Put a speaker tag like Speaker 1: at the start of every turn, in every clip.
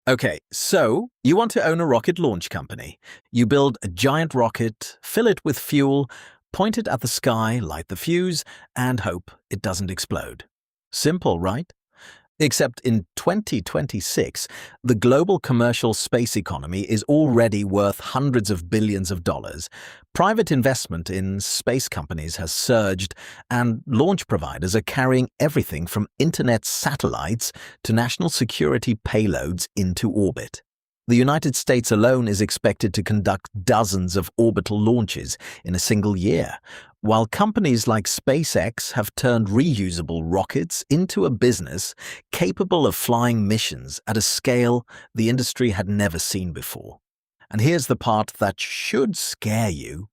Speaker 1: Okay, so you want to own a rocket launch company. You build a giant rocket, fill it with fuel, point it at the sky, light the fuse, and hope it doesn't explode. Simple, right? Except in 2026, the global commercial space economy is already worth hundreds of billions of dollars. Private investment in space companies has surged, and launch providers are carrying everything from internet satellites to national security payloads into orbit. The United States alone is expected to conduct dozens of orbital launches in a single year, while companies like SpaceX have turned reusable rockets into a business capable of flying missions at a scale the industry had never seen before. And here's the part that should scare you.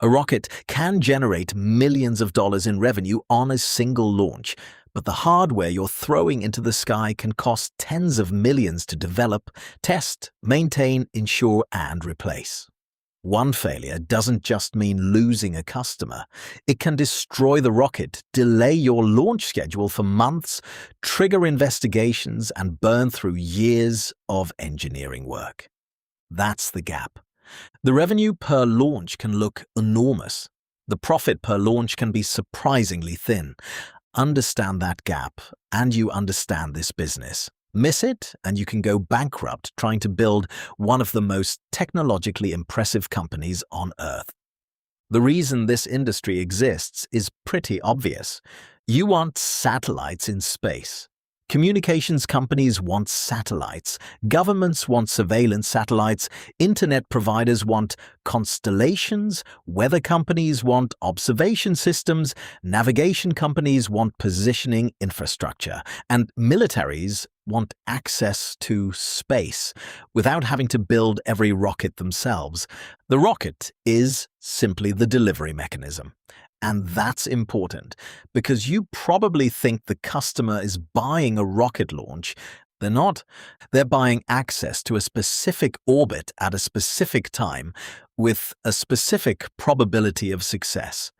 Speaker 1: A rocket can generate millions of dollars in revenue on a single launch, but the hardware you're throwing into the sky can cost tens of millions to develop, test, maintain, insure, and replace. One failure doesn't just mean losing a customer. It can destroy the rocket, delay your launch schedule for months, trigger investigations, and burn through years of engineering work. That's the gap. The revenue per launch can look enormous. The profit per launch can be surprisingly thin. Understand that gap, and you understand this business. Miss it, and you can go bankrupt trying to build one of the most technologically impressive companies on Earth. The reason this industry exists is pretty obvious. You want satellites in space. Communications companies want satellites, governments want surveillance satellites, internet providers want constellations, weather companies want observation systems, navigation companies want positioning infrastructure, and militaries want access to space without having to build every rocket themselves. The rocket is simply the delivery mechanism. And that's important because you probably think the customer is buying a rocket launch. They're not. They're buying access to a specific orbit at a specific time with a specific probability of success.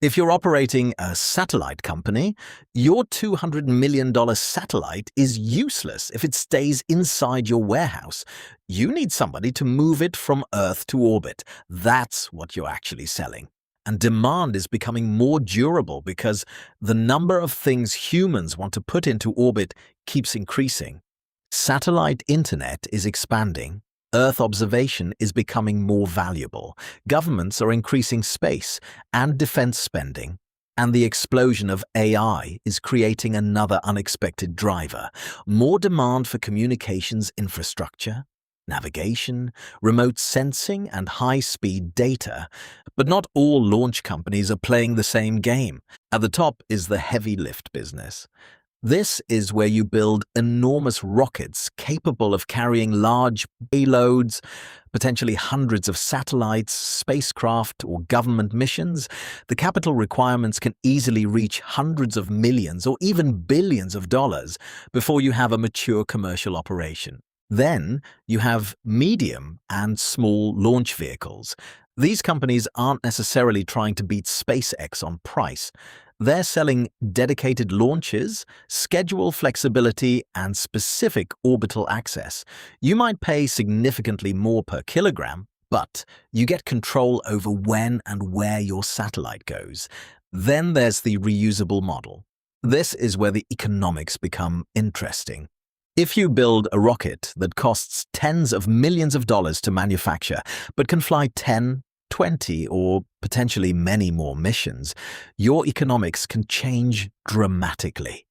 Speaker 1: If you're operating a satellite company, your $200 million satellite is useless if it stays inside your warehouse. You need somebody to move it from Earth to orbit. That's what you're actually selling. And demand is becoming more durable because the number of things humans want to put into orbit keeps increasing. Satellite internet is expanding. Earth observation is becoming more valuable. Governments are increasing space and defense spending. And the explosion of AI is creating another unexpected driver: more demand for communications infrastructure, navigation, remote sensing, and high-speed data. But not all launch companies are playing the same game. At the top is the heavy lift business. This is where you build enormous rockets capable of carrying large payloads, potentially hundreds of satellites, spacecraft, or government missions. The capital requirements can easily reach hundreds of millions or even billions of dollars before you have a mature commercial operation. Then you have medium and small launch vehicles. These companies aren't necessarily trying to beat SpaceX on price. They're selling dedicated launches, schedule flexibility, and specific orbital access. You might pay significantly more per kilogram, but you get control over when and where your satellite goes. Then there's the reusable model. This is where the economics become interesting. If you build a rocket that costs tens of millions of dollars to manufacture, but can fly 10, 20, or potentially many more missions, your economics can change dramatically.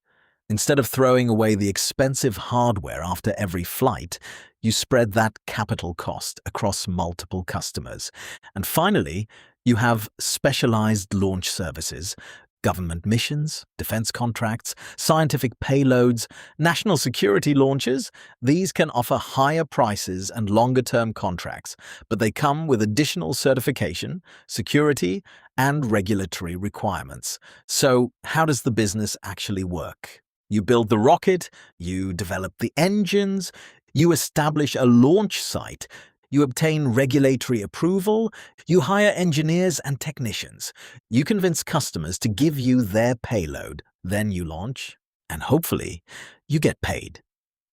Speaker 1: Instead of throwing away the expensive hardware after every flight, you spread that capital cost across multiple customers. And finally, you have specialized launch services. Government missions, defense contracts, scientific payloads, national security launches. These can offer higher prices and longer-term contracts, but they come with additional certification, security, and regulatory requirements. So, how does the business actually work? You build the rocket, you develop the engines, you establish a launch site, you obtain regulatory approval, you hire engineers and technicians. You convince customers to give you their payload, then you launch, and hopefully, you get paid.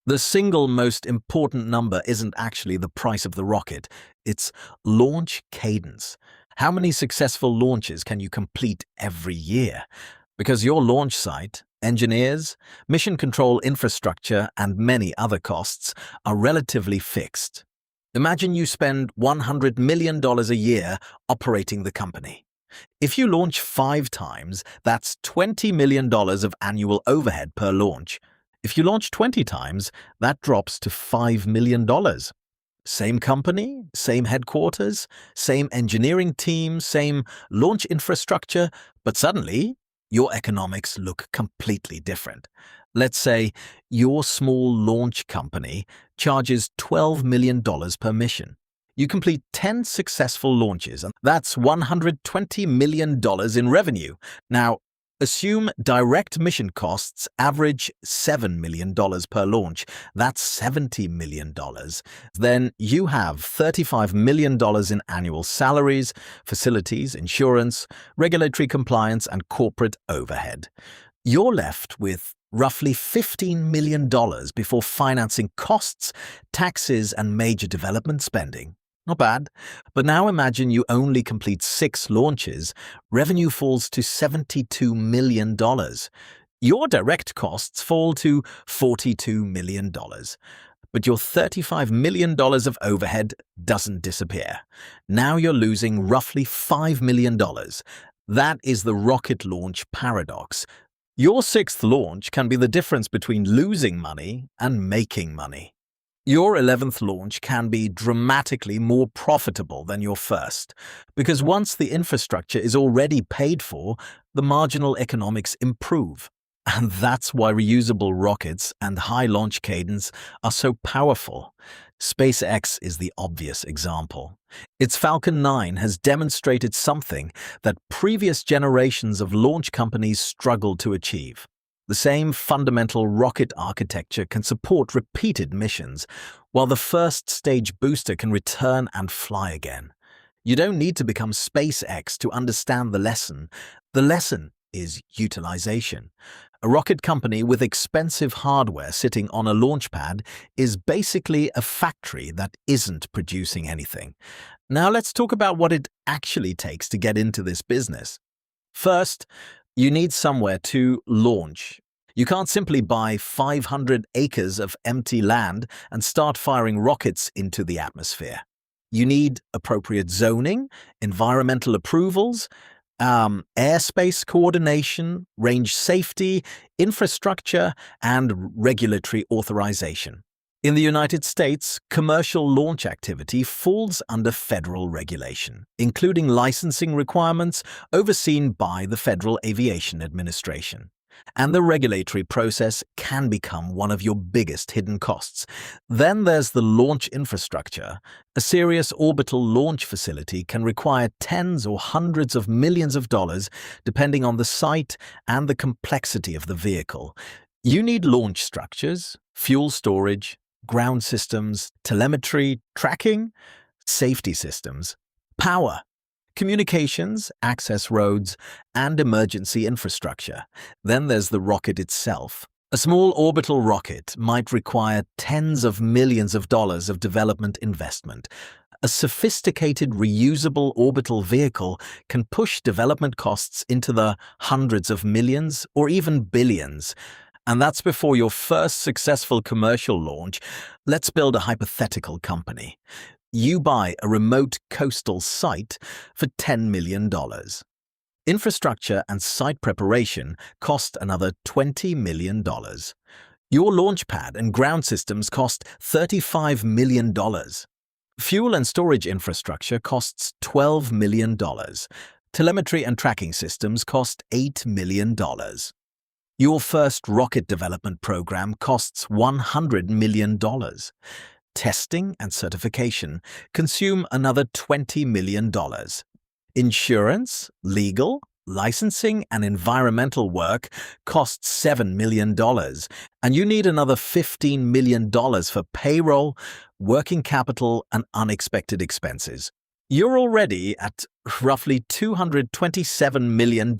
Speaker 1: The single most important number isn't actually the price of the rocket, it's launch cadence. How many successful launches can you complete every year? Because your launch site, engineers, mission control infrastructure, and many other costs are relatively fixed. Imagine you spend $100 million a year operating the company. If you launch 5 times, that's $20 million of annual overhead per launch. If you launch 20 times, that drops to $5 million. Same company, same headquarters, same engineering team, same launch infrastructure, but suddenly your economics look completely different. Let's say your small launch company charges $12 million per mission. You complete 10 successful launches, and that's $120 million in revenue. Now, assume direct mission costs average $7 million per launch. That's $70 million. Then you have $35 million in annual salaries, facilities, insurance, regulatory compliance, and corporate overhead. You're left with roughly $15 million before financing costs, taxes, and major development spending. Not bad. But now imagine you only complete 6 launches. Revenue falls to $72 million. Your direct costs fall to $42 million. But your $35 million of overhead doesn't disappear. Now you're losing roughly $5 million. That is the rocket launch paradox. Your 6th launch can be the difference between losing money and making money. Your 11th launch can be dramatically more profitable than your first, because once the infrastructure is already paid for, the marginal economics improve. And that's why reusable rockets and high launch cadence are so powerful. SpaceX is the obvious example. Its Falcon 9 has demonstrated something that previous generations of launch companies struggled to achieve. The same fundamental rocket architecture can support repeated missions, while the first stage booster can return and fly again. You don't need to become SpaceX to understand the lesson. The lesson is utilization. A rocket company with expensive hardware sitting on a launch pad is basically a factory that isn't producing anything. Now let's talk about what it actually takes to get into this business. First, you need somewhere to launch. You can't simply buy 500 acres of empty land and start firing rockets into the atmosphere. You need appropriate zoning, environmental approvals, airspace coordination, range safety, infrastructure, and regulatory authorization. In the United States, commercial launch activity falls under federal regulation, including licensing requirements overseen by the Federal Aviation Administration. And the regulatory process can become one of your biggest hidden costs. Then there's the launch infrastructure. A serious orbital launch facility can require tens or hundreds of millions of dollars, depending on the site and the complexity of the vehicle. You need launch structures, fuel storage, ground systems, telemetry, tracking, safety systems, power, communications, access roads, and emergency infrastructure. Then there's the rocket itself. A small orbital rocket might require tens of millions of dollars of development investment. A sophisticated reusable orbital vehicle can push development costs into the hundreds of millions or even billions. And that's before your first successful commercial launch. Let's build a hypothetical company. You buy a remote coastal site for $10 million. Infrastructure and site preparation cost another $20 million. Your launch pad and ground systems cost $35 million. Fuel and storage infrastructure costs $12 million. Telemetry and tracking systems cost $8 million. Your first rocket development program costs $100 million. Testing and certification consume another $20 million. Insurance, legal, licensing, and environmental work costs $7 million, and you need another $15 million for payroll, working capital, and unexpected expenses. You're already at roughly $227 million.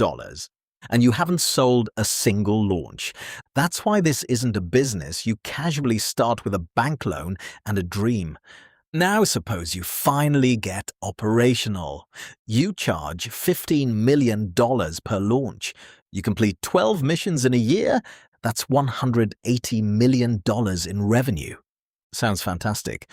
Speaker 1: and you haven't sold a single launch. That's why this isn't a business you casually start with a bank loan and a dream. Now suppose you finally get operational. You charge $15 million per launch. You complete 12 missions in a year. That's $180 million in revenue. Sounds fantastic.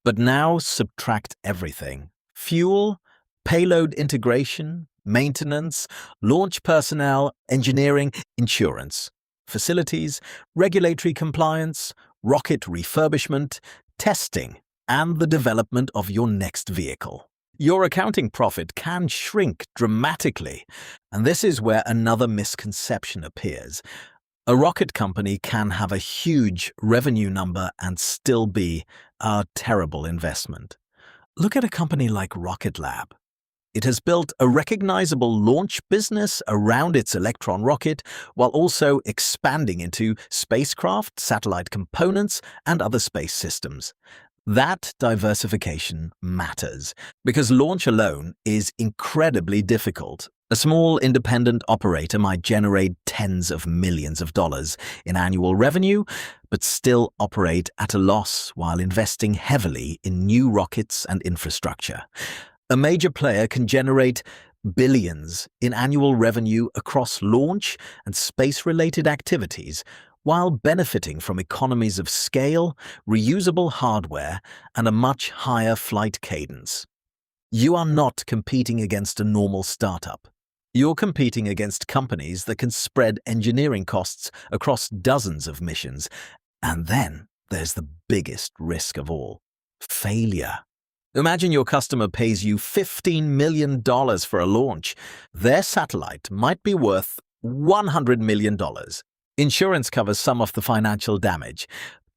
Speaker 1: But now subtract everything. Fuel, payload integration, maintenance, launch personnel, engineering, insurance, facilities, regulatory compliance, rocket refurbishment, testing, and the development of your next vehicle. Your accounting profit can shrink dramatically, and this is where another misconception appears. A rocket company can have a huge revenue number and still be a terrible investment. Look at a company like Rocket Lab. It has built a recognizable launch business around its Electron rocket while also expanding into spacecraft, satellite components, and other space systems. That diversification matters because launch alone is incredibly difficult. A small independent operator might generate tens of millions of dollars in annual revenue, but still operate at a loss while investing heavily in new rockets and infrastructure. A major player can generate billions in annual revenue across launch and space-related activities, while benefiting from economies of scale, reusable hardware, and a much higher flight cadence. You are not competing against a normal startup. You're competing against companies that can spread engineering costs across dozens of missions. And then there's the biggest risk of all: failure. Imagine your customer pays you $15 million for a launch. Their satellite might be worth $100 million. Insurance covers some of the financial damage,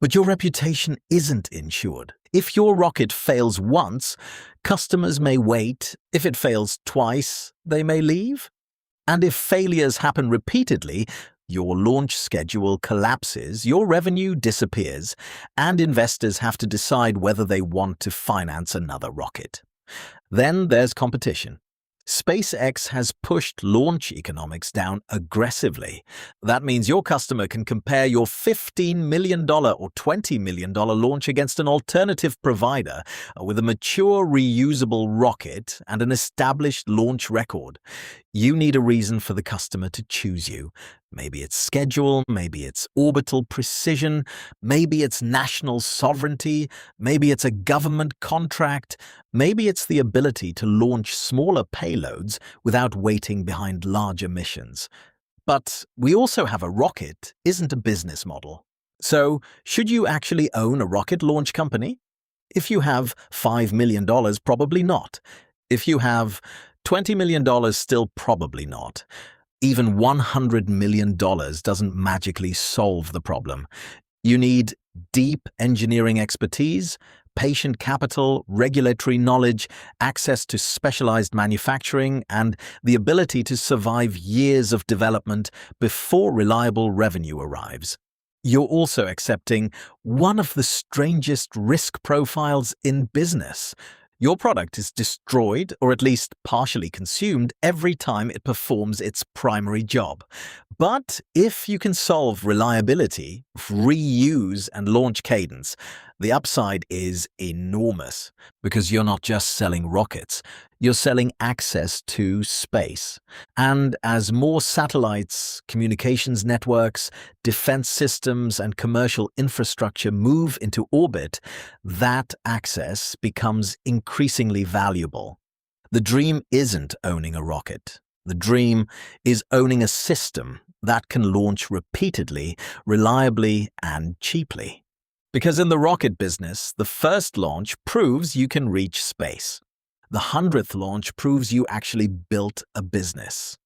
Speaker 1: but your reputation isn't insured. If your rocket fails once, customers may wait. If it fails twice, they may leave. And if failures happen repeatedly, your launch schedule collapses, your revenue disappears, and investors have to decide whether they want to finance another rocket. Then there's competition. SpaceX has pushed launch economics down aggressively. That means your customer can compare your $15 million or $20 million launch against an alternative provider with a mature reusable rocket and an established launch record. You need a reason for the customer to choose you. Maybe it's schedule, maybe it's orbital precision, maybe it's national sovereignty, maybe it's a government contract, maybe it's the ability to launch smaller payloads without waiting behind larger missions. But we also have a rocket isn't a business model. So, should you actually own a rocket launch company? If you have $5 million, probably not. If you have $20 million, still probably not. Even $100 million doesn't magically solve the problem. You need deep engineering expertise, patient capital, regulatory knowledge, access to specialized manufacturing, and the ability to survive years of development before reliable revenue arrives. You're also accepting one of the strangest risk profiles in business. Your product is destroyed, or at least partially consumed, every time it performs its primary job. But if you can solve reliability, reuse, and launch cadence, the upside is enormous, because you're not just selling rockets, you're selling access to space. And as more satellites, communications networks, defense systems, and commercial infrastructure move into orbit, that access becomes increasingly valuable. The dream isn't owning a rocket. The dream is owning a system that can launch repeatedly, reliably, and cheaply. Because in the rocket business, the first launch proves you can reach space. The 100th launch proves you actually built a business.